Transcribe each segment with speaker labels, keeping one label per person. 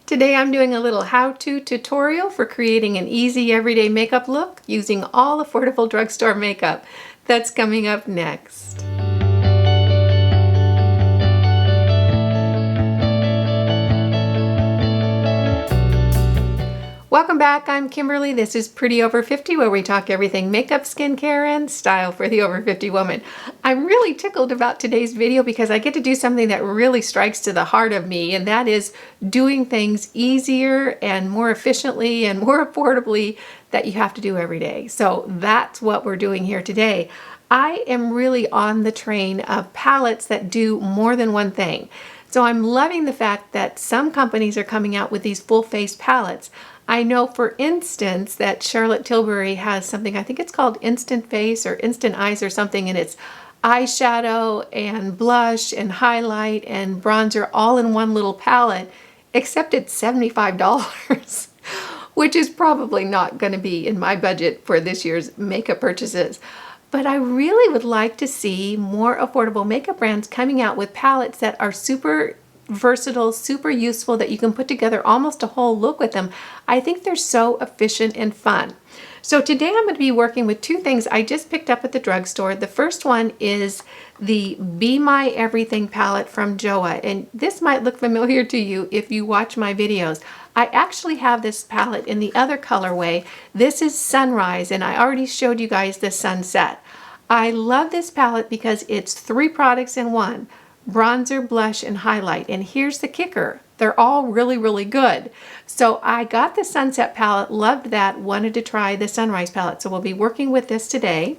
Speaker 1: Today I'm doing a little how-to tutorial for creating an easy everyday makeup look using all affordable drugstore makeup. That's coming up next. Welcome back, I'm Kimberly. This is Pretty Over 50, where we talk everything makeup, skincare, and style for the over 50 woman. I'm really tickled about today's video because I get to do something that really strikes to the heart of me, and that is doing things easier and more efficiently and more affordably that you have to do every day. So that's what we're doing here today. I am really on the train of palettes that do more than one thing. So I'm loving the fact that some companies are coming out with these full face palettes. I know, for instance, that Charlotte Tilbury has something, I think it's called Instant Face or Instant Eyes or something, and it's eyeshadow and blush and highlight and bronzer all in one little palette, except it's $75, which is probably not going to be in my budget for this year's makeup purchases. But I really would like to see more affordable makeup brands coming out with palettes that are super versatile, super useful, that you can put together almost a whole look with them. I think they're so efficient and fun. So today I'm going to be working with two things I just picked up at the drugstore. The first one is the Be My Everything palette from Joa, and this might look familiar to you if you watch my videos. I actually have this palette in the other colorway. This is Sunrise, and I already showed you guys the Sunset. I love this palette because it's 3 products in one: bronzer, blush, and highlight. And here's the kicker: they're all really, really good. So I got the Sunset palette, loved that, wanted to try the Sunrise palette. So we'll be working with this today.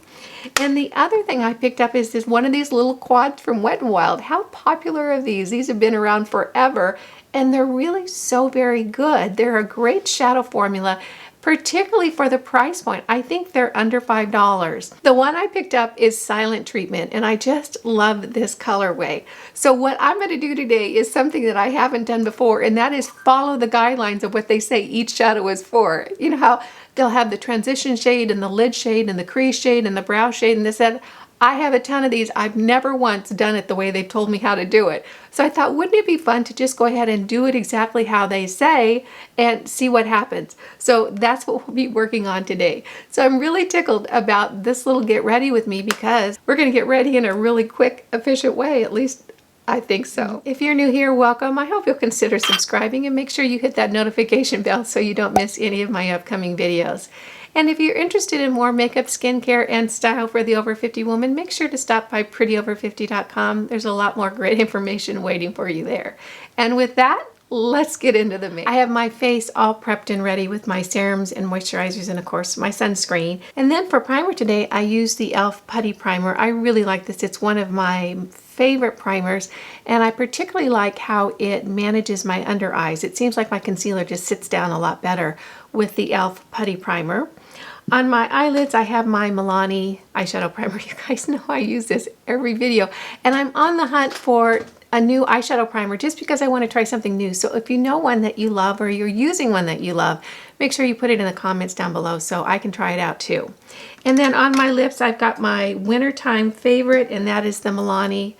Speaker 1: And the other thing I picked up is one of these little quads from Wet n Wild. How popular are these? These have been around forever, and they're really so very good. They're a great shadow formula, particularly for the price point. I think they're under $5. The one I picked up is Silent Treatment, and I just love this colorway. So what I'm going to do today is something that I haven't done before, and that is follow the guidelines of what they say each shadow is for. You know how they'll have the transition shade and the lid shade and the crease shade and the brow shade and this and that. I have a ton of these. I've never once done it the way they've told me how to do it. So I thought, wouldn't it be fun to just go ahead and do it exactly how they say and see what happens? So that's what we'll be working on today. So I'm really tickled about this little get ready with me because we're going to get ready in a really quick, efficient way. At least I think so. If you're new here, welcome. I hope you'll consider subscribing and make sure you hit that notification bell so you don't miss any of my upcoming videos. And if you're interested in more makeup, skincare, and style for the over 50 woman, make sure to stop by prettyover50.com. There's a lot more great information waiting for you there. And with that, let's get into the makeup. I have my face all prepped and ready with my serums and moisturizers and, of course, my sunscreen. And then for primer today, I use the e.l.f. Putty Primer. I really like this. It's one of my favorite primers, and I particularly like how it manages my under eyes. It seems like my concealer just sits down a lot better with the e.l.f. Putty Primer. On my eyelids, I have my Milani eyeshadow primer. You guys know I use this every video, and I'm on the hunt for a new eyeshadow primer just because I want to try something new. So if you know one that you love or you're using one that you love, make sure you put it in the comments down below so I can try it out too. And then on my lips, I've got my wintertime favorite, and that is the Milani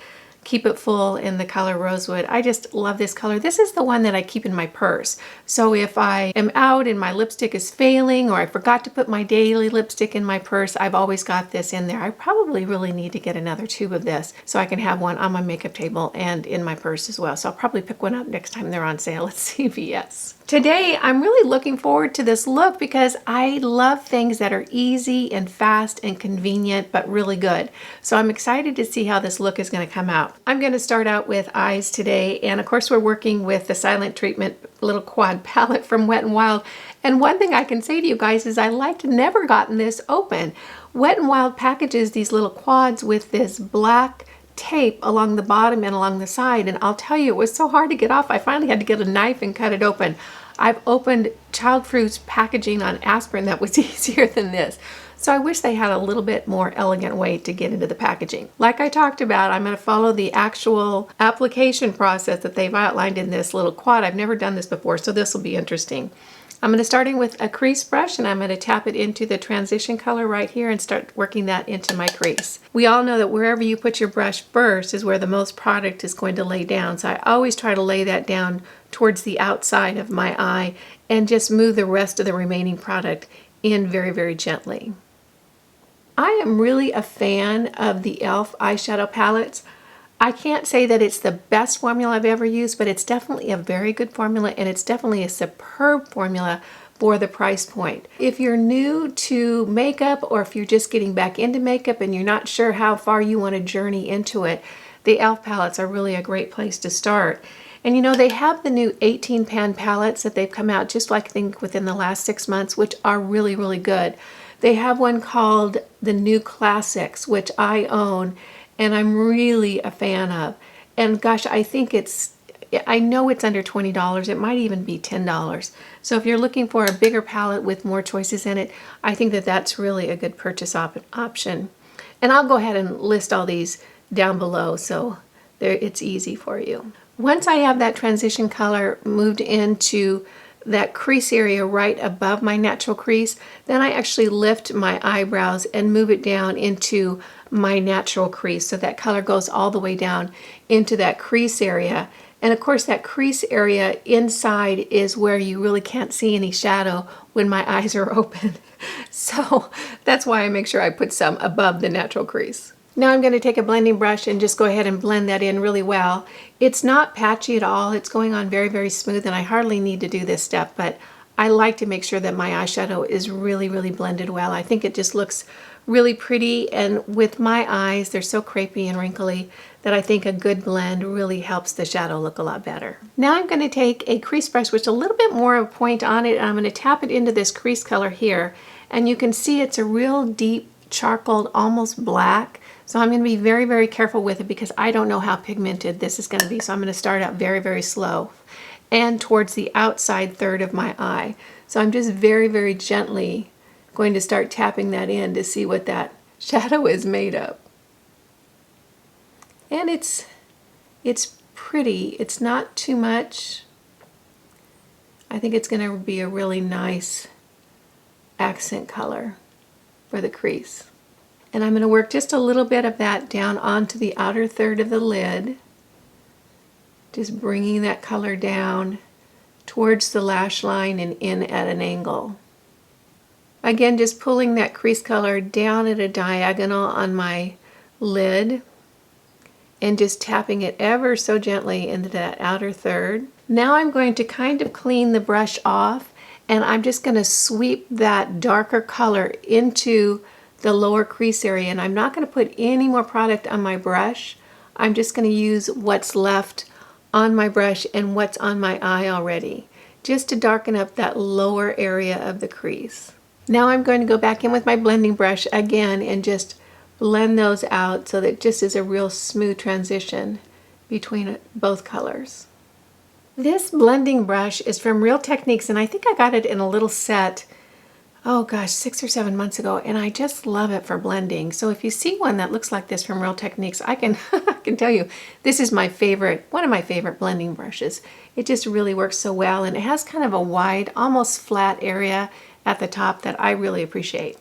Speaker 1: Keep It Full in the color Rosewood. I just love this color. This is the one that I keep in my purse. So if I am out and my lipstick is failing, or I forgot to put my daily lipstick in my purse, I've always got this in there. I probably really need to get another tube of this so I can have one on my makeup table and in my purse as well. So I'll probably pick one up next time they're on sale at CVS. Today, I'm really looking forward to this look because I love things that are easy and fast and convenient, but really good. So I'm excited to see how this look is going to come out. I'm going to start out with eyes today, and of course we're working with the Silent Treatment little quad palette from Wet n Wild. And one thing I can say to you guys is I liked never gotten this open. Wet n Wild packages these little quads with this black tape along the bottom and along the side, and I'll tell you, it was so hard to get off. I finally had to get a knife and cut it open. I've opened child fruits packaging on aspirin that was easier than this. So I wish they had a little bit more elegant way to get into the packaging. Like I talked about, I'm going to follow the actual application process that they've outlined in this little quad. I've never done this before, so this will be interesting. I'm going to start in with a crease brush, and I'm going to tap it into the transition color right here and start working that into my crease. We all know that wherever you put your brush first is where the most product is going to lay down. So I always try to lay that down towards the outside of my eye and just move the rest of the remaining product in very, very gently. I am really a fan of the e.l.f. eyeshadow palettes. I can't say that it's the best formula I've ever used, but it's definitely a very good formula, and it's definitely a superb formula for the price point. If you're new to makeup, or if you're just getting back into makeup and you're not sure how far you want to journey into it, the e.l.f. palettes are really a great place to start. And you know, they have the new 18 pan palettes that they've come out just like I think within the last 6 months, which are really, really good. They have one called the New Classics, which I own, and I'm really a fan of. And gosh, I know it's under $20. It might even be $10. So if you're looking for a bigger palette with more choices in it, I think that that's really a good purchase option. And I'll go ahead and list all these down below so it's easy for you. Once I have that transition color moved into that crease area right above my natural crease, then I actually lift my eyebrows and move it down into my natural crease. So that color goes all the way down into that crease area. And of course that crease area inside is where you really can't see any shadow when my eyes are open. So that's why I make sure I put some above the natural crease. Now I'm going to take a blending brush and just go ahead and blend that in really well. It's not patchy at all. It's going on very, very smooth, and I hardly need to do this step, but I like to make sure that my eyeshadow is really, really blended well. I think it just looks really pretty, and with my eyes, they're so crepey and wrinkly that I think a good blend really helps the shadow look a lot better. Now I'm going to take a crease brush with a little bit more of a point on it, and I'm going to tap it into this crease color here, and you can see it's a real deep charcoal, almost black. So I'm going to be very, very careful with it because I don't know how pigmented this is going to be. So I'm going to start out very, very slow and towards the outside third of my eye. So I'm just very, very gently going to start tapping that in to see what that shadow is made of. And it's pretty. It's not too much. I think it's going to be a really nice accent color for the crease. And I'm going to work just a little bit of that down onto the outer third of the lid. Just bringing that color down towards the lash line and in at an angle. Again, just pulling that crease color down at a diagonal on my lid and just tapping it ever so gently into that outer third. Now I'm going to kind of clean the brush off, and I'm just going to sweep that darker color into the lower crease area, and I'm not going to put any more product on my brush. I'm just going to use what's left on my brush and what's on my eye already, just to darken up that lower area of the crease. Now I'm going to go back in with my blending brush again and just blend those out so that it just is a real smooth transition between both colors. This blending brush is from Real Techniques, and I think I got it in a little set, oh gosh, 6 or 7 months ago, and I just love it for blending. So if you see one that looks like this from Real Techniques, I can tell you this is my favorite, one of my favorite blending brushes. It just really works so well, and it has kind of a wide, almost flat area at the top that I really appreciate.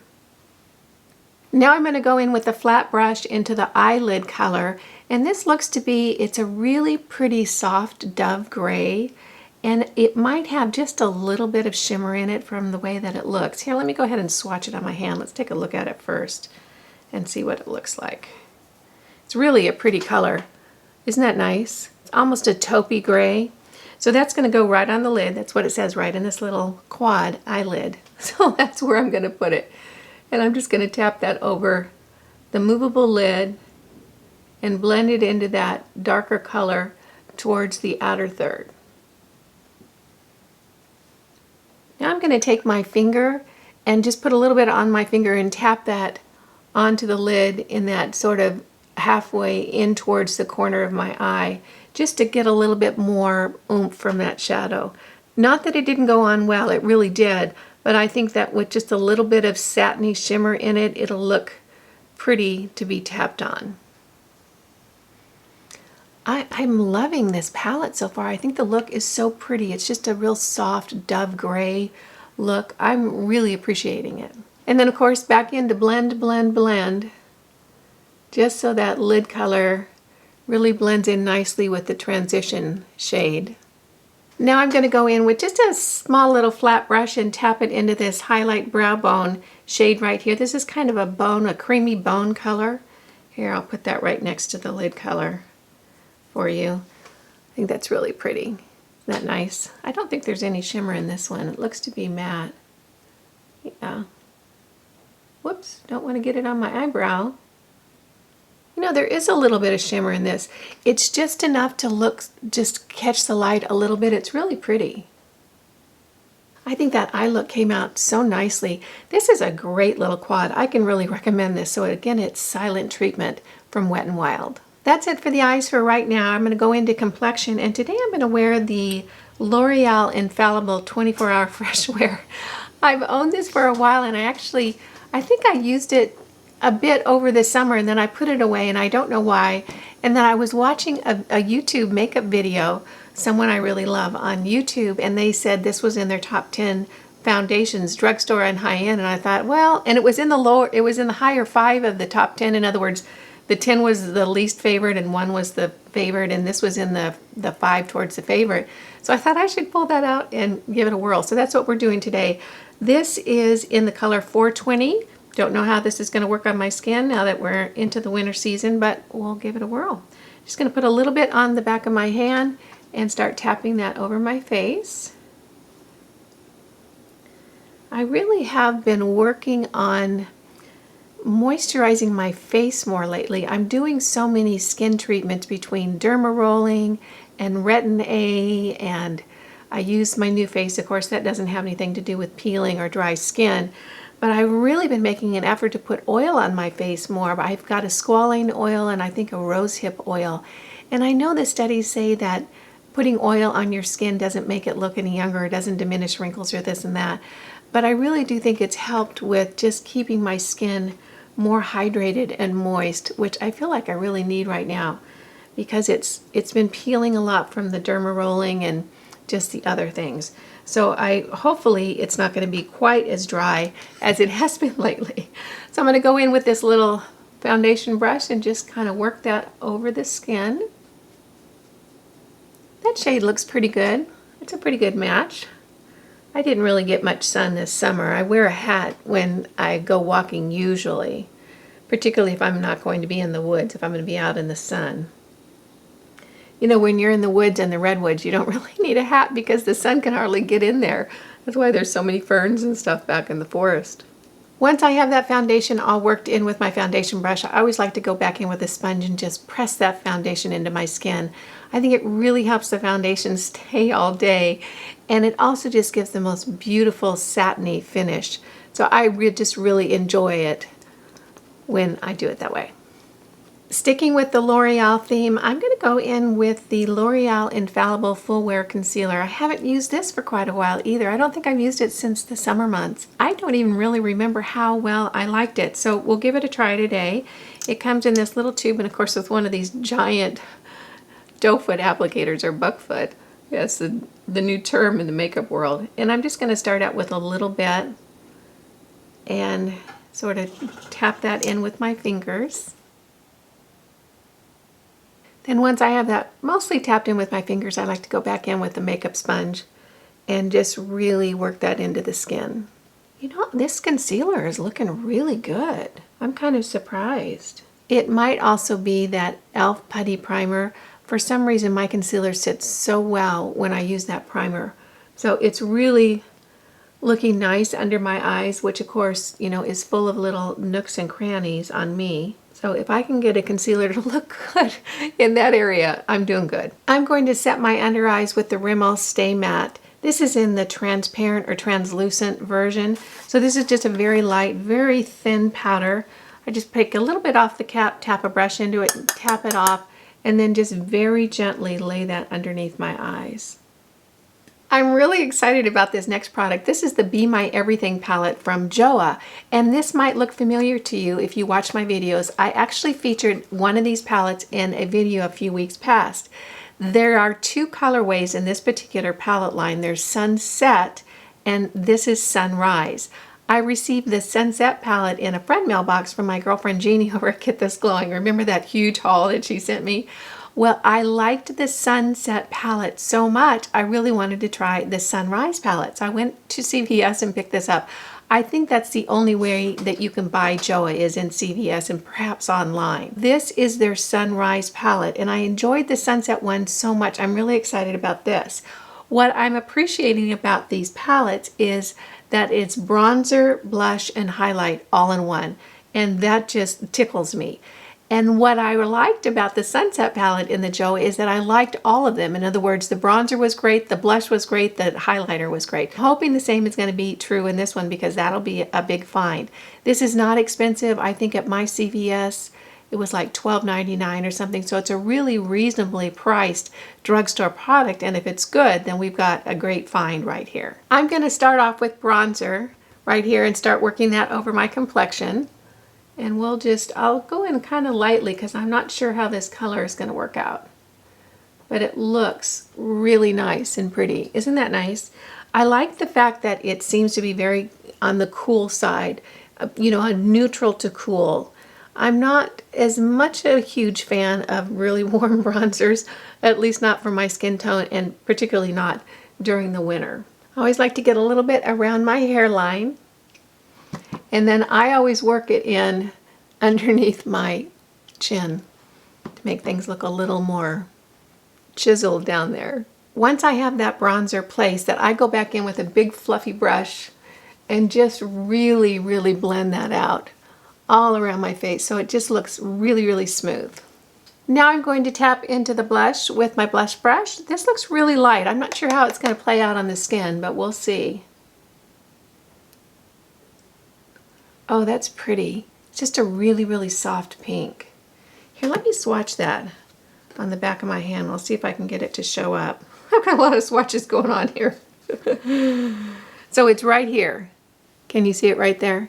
Speaker 1: Now I'm going to go in with the flat brush into the eyelid color, and this looks to be, it's a really pretty soft dove gray. And it might have just a little bit of shimmer in it from the way that it looks. Here, let me go ahead and swatch it on my hand. Let's take a look at it first and see what it looks like. It's really a pretty color. Isn't that nice? It's almost a taupey gray. So that's going to go right on the lid. That's what it says right in this little quad eyelid. So that's where I'm going to put it. And I'm just going to tap that over the movable lid and blend it into that darker color towards the outer third. Now I'm going to take my finger and just put a little bit on my finger and tap that onto the lid in that sort of halfway in towards the corner of my eye, just to get a little bit more oomph from that shadow. Not that it didn't go on well, it really did, but I think that with just a little bit of satiny shimmer in it, it'll look pretty to be tapped on. I'm loving this palette so far. I think the look is so pretty. It's just a real soft dove gray look. I'm really appreciating it. And then of course back into blend, blend, blend, just so that lid color really blends in nicely with the transition shade. Now I'm going to go in with just a small little flat brush and tap it into this highlight brow bone shade right here. This is kind of a bone, a creamy bone color. Here, I'll put that right next to the lid color for you. I think that's really pretty. Isn't that nice? I don't think there's any shimmer in this one. It looks to be matte. Yeah. Whoops, don't want to get it on my eyebrow. You know, there is a little bit of shimmer in this. It's just enough to look, just catch the light a little bit. It's really pretty. I think that eye look came out so nicely. This is a great little quad. I can really recommend this. So again, it's Silent Treatment from Wet n Wild. That's it for the eyes for right now. I'm going to go into complexion, and today I'm going to wear the L'Oreal Infallible 24-Hour Fresh Wear. I've owned this for a while, and I think I used it a bit over the summer, and then I put it away, and I don't know why. And then I was watching a YouTube makeup video, someone I really love on YouTube, and they said this was in their top 10 foundations, drugstore and high-end, and I thought, well, and it was in the higher 5 of the top 10. In other words, the 10 was the least favorite and 1 was the favorite, and this was in the 5 towards the favorite. So I thought I should pull that out and give it a whirl. So that's what we're doing today. This is in the color 420. Don't know how this is going to work on my skin now that we're into the winter season, but we'll give it a whirl. Just going to put a little bit on the back of my hand and start tapping that over my face. I really have been working on moisturizing my face more lately. I'm doing so many skin treatments between derma rolling and retin A, and I use my new face. Of course, that doesn't have anything to do with peeling or dry skin. But I've really been making an effort to put oil on my face more. I've got a squalane oil and I think a rosehip oil. And I know the studies say that putting oil on your skin doesn't make it look any younger, it doesn't diminish wrinkles or this and that. But I really do think it's helped with just keeping my skin more hydrated and moist, which I feel like I really need right now because it's been peeling a lot from the derma rolling and just the other things. So hopefully it's not going to be quite as dry as it has been lately. So I'm going to go in with this little foundation brush and just kind of work that over the skin. That shade looks pretty good. It's a pretty good match. I didn't really get much sun this summer. I wear a hat when I go walking usually, particularly if I'm not going to be in the woods, if I'm going to be out in the sun. You know, when you're in the woods and the redwoods, you don't really need a hat because the sun can hardly get in there. That's why there's so many ferns and stuff back in the forest. Once I have that foundation all worked in with my foundation brush, I always like to go back in with a sponge and just press that foundation into my skin. I think it really helps the foundation stay all day, and it also just gives the most beautiful satiny finish. So I just really enjoy it when I do it that way. Sticking with the L'Oreal theme, I'm going to go in with the L'Oreal Infallible Full Wear Concealer. I haven't used this for quite a while either. I don't think I've used it since the summer months. I don't even really remember how well I liked it, so we'll give it a try today. It comes in this little tube, and of course with one of these giant doe foot applicators, or buckfoot. That's the new term in the makeup world. And I'm just going to start out with a little bit and sort of tap that in with my fingers. Then once I have that mostly tapped in with my fingers, I like to go back in with the makeup sponge and just really work that into the skin. You know, this concealer is looking really good. I'm kind of surprised. It might also be that e.l.f. Putty Primer. For some reason, my concealer sits so well when I use that primer. So it's really looking nice under my eyes, which of course, you know, is full of little nooks and crannies on me. So if I can get a concealer to look good in that area, I'm doing good. I'm going to set my under eyes with the Rimmel Stay Matte. This is in the transparent or translucent version. So this is just a very light, very thin powder. I just pick a little bit off the cap, tap a brush into it, and tap it off, and then just very gently lay that underneath my eyes. I'm really excited about this next product. This is the Be My Everything palette from Joa, and this might look familiar to you if you watch my videos. I actually featured one of these palettes in a video a few weeks past. There are two colorways in this particular palette line. There's Sunset, and this is Sunrise. I received the Sunset palette in a friend mailbox from my girlfriend Jeannie over at Get This Glowing. Remember that huge haul that she sent me? Well, I liked the Sunset palette so much, I really wanted to try the Sunrise palette. So I went to CVS and picked this up. I think that's the only way that you can buy JOA is in CVS and perhaps online. This is their Sunrise palette, and I enjoyed the Sunset one so much. I'm really excited about this. What I'm appreciating about these palettes is that it's bronzer, blush, and highlight all in one, and that just tickles me. And what I liked about the Sunset palette in the JOA is that I liked all of them. In other words, the bronzer was great, the blush was great, the highlighter was great. I'm hoping the same is going to be true in this one because that'll be a big find. This is not expensive. I think at my CVS it was like $12.99 or something. So it's a really reasonably priced drugstore product. And if it's good, then we've got a great find right here. I'm going to start off with bronzer right here and start working that over my complexion. And I'll go in kind of lightly because I'm not sure how this color is going to work out. But it looks really nice and pretty. Isn't that nice? I like the fact that it seems to be very on the cool side, you know, a neutral to cool. I'm not as much a huge fan of really warm bronzers, at least not for my skin tone, and particularly not during the winter. I always like to get a little bit around my hairline. And then I always work it in underneath my chin to make things look a little more chiseled down there. Once I have that bronzer placed, that I go back in with a big fluffy brush and just really, really blend that out all around my face so it just looks really, really smooth. Now I'm going to tap into the blush with my blush brush. This looks really light. I'm not sure how it's going to play out on the skin, but we'll see. Oh, that's pretty. It's just a really, really soft pink. Here, let me swatch that on the back of my hand. We'll see if I can get it to show up. I've got a lot of swatches going on here. So it's right here. Can you see it right there?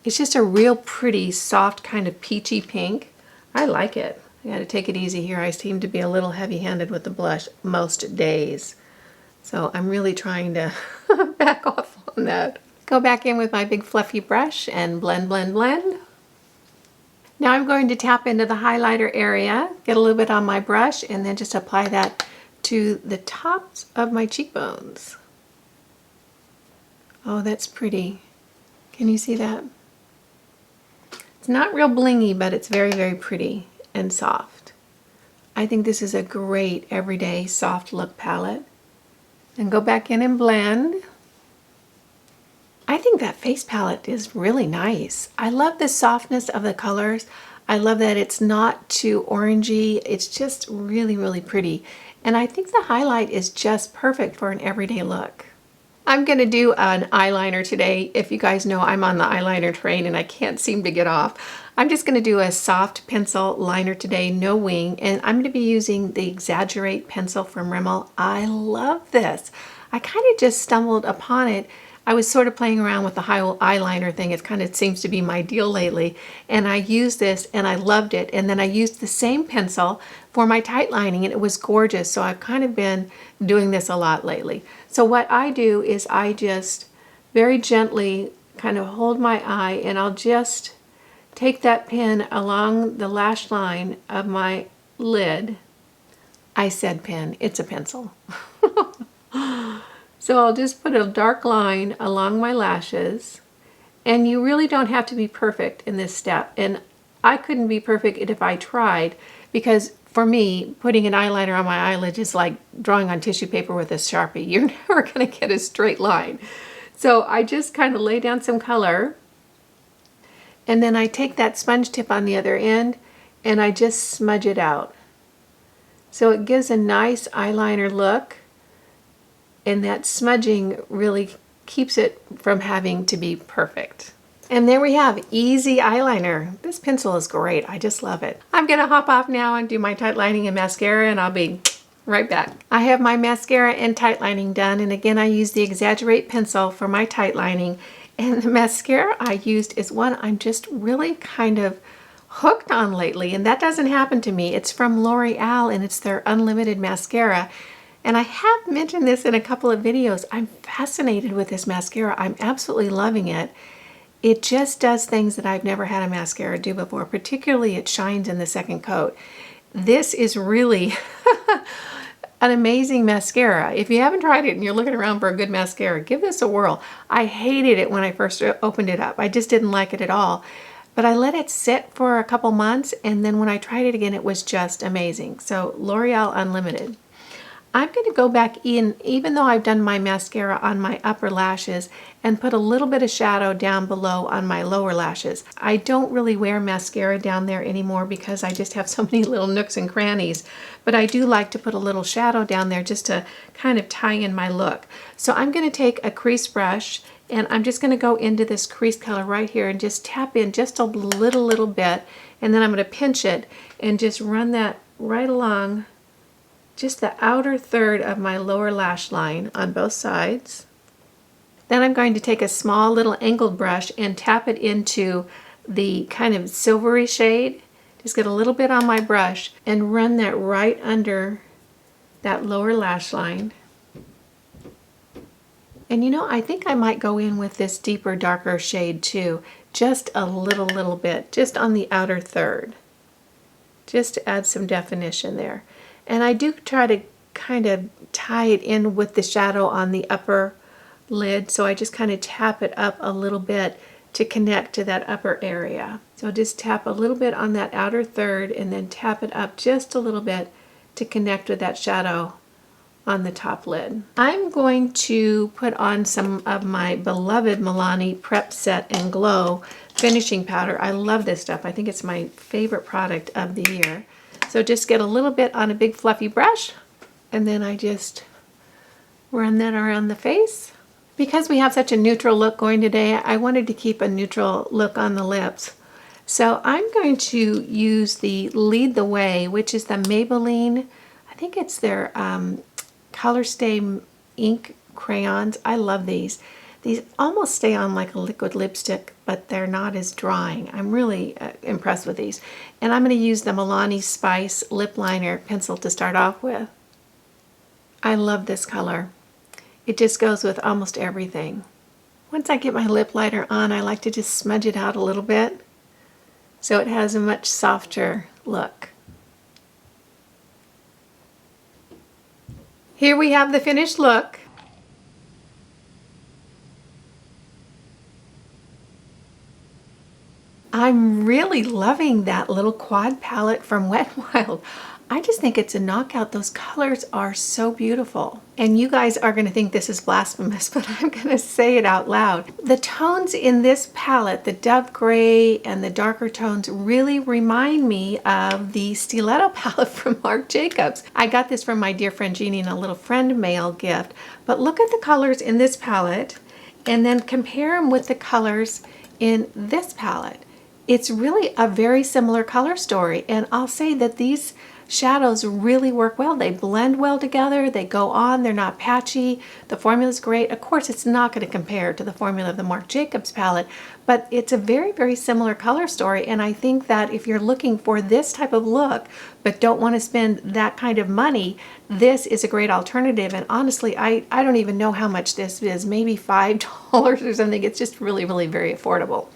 Speaker 1: It's just a real pretty, soft, kind of peachy pink. I like it. I gotta take it easy here. I seem to be a little heavy-handed with the blush most days. So I'm really trying to back off on that. Go back in with my big fluffy brush and blend, blend, blend. Now I'm going to tap into the highlighter area, get a little bit on my brush, and then just apply that to the tops of my cheekbones. Oh, that's pretty. Can you see that? It's not real blingy, but it's very, very pretty and soft. I think this is a great everyday soft look palette. And go back in and blend. I think that face palette is really nice. I love the softness of the colors. I love that it's not too orangey. It's just really, really pretty. And I think the highlight is just perfect for an everyday look. I'm going to do an eyeliner today. If you guys know, I'm on the eyeliner train and I can't seem to get off. I'm just going to do a soft pencil liner today, no wing, and I'm going to be using the Exaggerate pencil from Rimmel. I love this. I kind of just stumbled upon it. I was sort of playing around with the eyeliner thing. It kind of seems to be my deal lately. And I used this and I loved it. And then I used the same pencil for my tight lining and it was gorgeous. So I've kind of been doing this a lot lately. So what I do is I just very gently kind of hold my eye and I'll just take that pen along the lash line of my lid. I said pen, it's a pencil. So I'll just put a dark line along my lashes, and you really don't have to be perfect in this step. And I couldn't be perfect if I tried, because for me, putting an eyeliner on my eyelid is like drawing on tissue paper with a Sharpie. You're never gonna get a straight line. So I just kind of lay down some color, and then I take that sponge tip on the other end, and I just smudge it out. So it gives a nice eyeliner look. And that smudging really keeps it from having to be perfect. And there we have easy eyeliner. This pencil is great. I just love it. I'm gonna hop off now and do my tight lining and mascara, and I'll be right back. I have my mascara and tight lining done, and again I use the Exaggerate pencil for my tight lining. And the mascara I used is one I'm just really kind of hooked on lately, and that doesn't happen to me. It's from L'Oreal and it's their Unlimited mascara. And I have mentioned this in a couple of videos. I'm fascinated with this mascara. I'm absolutely loving it. It just does things that I've never had a mascara do before. Particularly it shines in the second coat. this is really an amazing mascara. If you haven't tried it and you're looking around for a good mascara, give this a whirl. I hated it when I first opened it up. I just didn't like it at all. But I let it sit for a couple months, and then when I tried it again, it was just amazing. So L'Oreal Unlimited. I'm going to go back in, even though I've done my mascara on my upper lashes, and put a little bit of shadow down below on my lower lashes. I don't really wear mascara down there anymore because I just have so many little nooks and crannies, but I do like to put a little shadow down there just to kind of tie in my look. So I'm going to take a crease brush, and I'm just going to go into this crease color right here and just tap in just a little bit, and then I'm going to pinch it and just run that right along just the outer third of my lower lash line on both sides. Then I'm going to take a small little angled brush and tap it into the kind of silvery shade. Just get a little bit on my brush and run that right under that lower lash line. And you know, I think I might go in with this deeper, darker shade too. Just a little bit, just on the outer third. Just to add some definition there. And I do try to kind of tie it in with the shadow on the upper lid. So I just kind of tap it up a little bit to connect to that upper area. So just tap a little bit on that outer third and then tap it up just a little bit to connect with that shadow on the top lid. I'm going to put on some of my beloved Milani Prep Set and Glow finishing powder. I love this stuff. I think it's my favorite product of the year. So just get a little bit on a big fluffy brush, and then I just run that around the face. Because we have such a neutral look going today, I wanted to keep a neutral look on the lips. So I'm going to use the Lead the Way, which is the Maybelline, I think it's their Color Stay ink crayons. I love these. These almost stay on like a liquid lipstick, but they're not as drying. I'm really impressed with these. And I'm going to use the Milani Spice lip liner pencil to start off with. I love this color. It just goes with almost everything. Once I get my lip liner on, I like to just smudge it out a little bit so it has a much softer look. Here we have the finished look. I'm really loving that little quad palette from Wet n Wild. I just think it's a knockout. Those colors are so beautiful. And you guys are going to think this is blasphemous, but I'm going to say it out loud. The tones in this palette, the dove gray and the darker tones, really remind me of the Stiletto palette from Marc Jacobs. I got this from my dear friend Jeannie in a little friend mail gift. But look at the colors in this palette and then compare them with the colors in this palette. It's really a very similar color story, and I'll say that these shadows really work well. They blend well together, they go on, they're not patchy, the formula's great. Of course, it's not going to compare to the formula of the Marc Jacobs palette, but it's a very similar color story, and I think that if you're looking for this type of look but don't want to spend that kind of money, this is a great alternative. And honestly, I don't even know how much this is, maybe $5 or something. It's just really very affordable.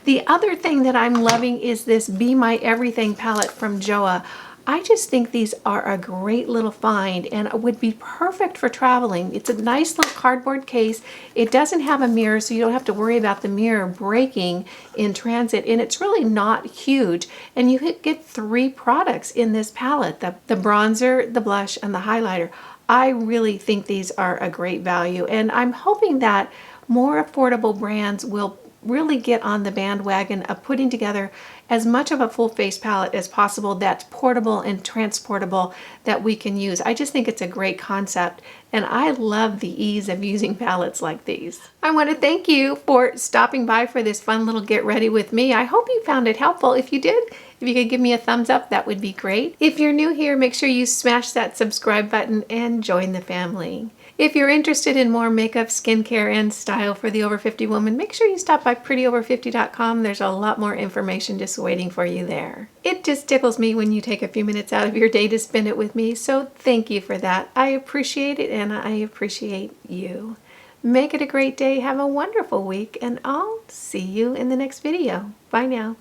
Speaker 1: The other thing that I'm loving is this Be My Everything palette from Joa. I just think these are a great little find and would be perfect for traveling. It's a nice little cardboard case. It doesn't have a mirror, so you don't have to worry about the mirror breaking in transit, and it's really not huge. And you get 3 products in this palette, the bronzer, the blush, and the highlighter. I really think these are a great value, and I'm hoping that more affordable brands will really get on the bandwagon of putting together as much of a full face palette as possible that's portable and transportable that we can use. I just think it's a great concept, and I love the ease of using palettes like these. I want to thank you for stopping by for this fun little get ready with me. I hope you found it helpful. If you did, if you could give me a thumbs up, that would be great. If you're new here, make sure you smash that subscribe button and join the family. If you're interested in more makeup, skincare, and style for the over 50 woman, make sure you stop by prettyover50.com. There's a lot more information just waiting for you there. It just tickles me when you take a few minutes out of your day to spend it with me, so thank you for that. I appreciate it, and I appreciate you. Make it a great day, have a wonderful week, and I'll see you in the next video. Bye now.